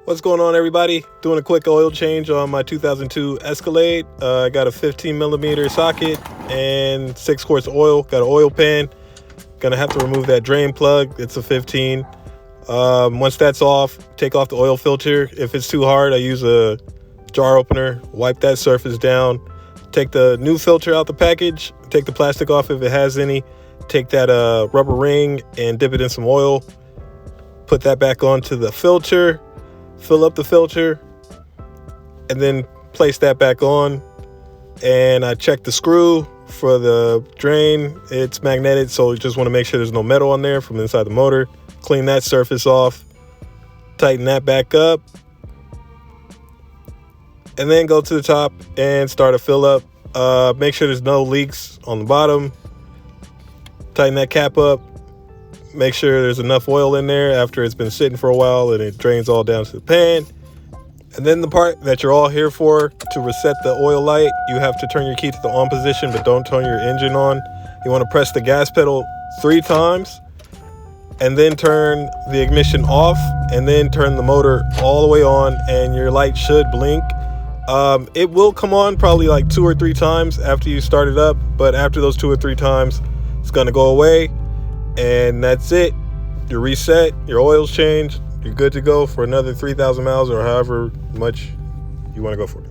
What's going on, everybody? Doing a quick oil change on my 2002 Escalade. I got a 15 millimeter socket and 6 quarts oil. Got an oil pan. Gonna have to remove that drain plug. It's a 15. Once that's off, take off the oil filter. If it's too hard, I use a jar opener. Wipe that surface down. Take the new filter out the package. Take the plastic off if it has any. Take that rubber ring and dip it in some oil. Put that back onto the filter. Fill up the filter and then place that back on. And I check the screw for the drain. It's magnetic, so you just want to make sure there's no metal on there from inside the motor. Clean that surface off, tighten that back up, and then go to the top and start a fill up. Make sure there's no leaks on the bottom. Tighten that cap up. Make sure there's enough oil in there after it's been sitting for a while and it drains all down to the pan. And then the part that you're all here for, to reset the oil light, you have to turn your key to the on position, but don't turn your engine on. You want to press the gas pedal 3 times and then turn the ignition off and then turn the motor all the way on, and your light should blink. It will come on probably like 2 or 3 times after you start it up, but after those 2 or 3 times, it's going to go away. And that's it. You're reset, your oil's changed, you're good to go for another 3,000 miles or however much you want to go for.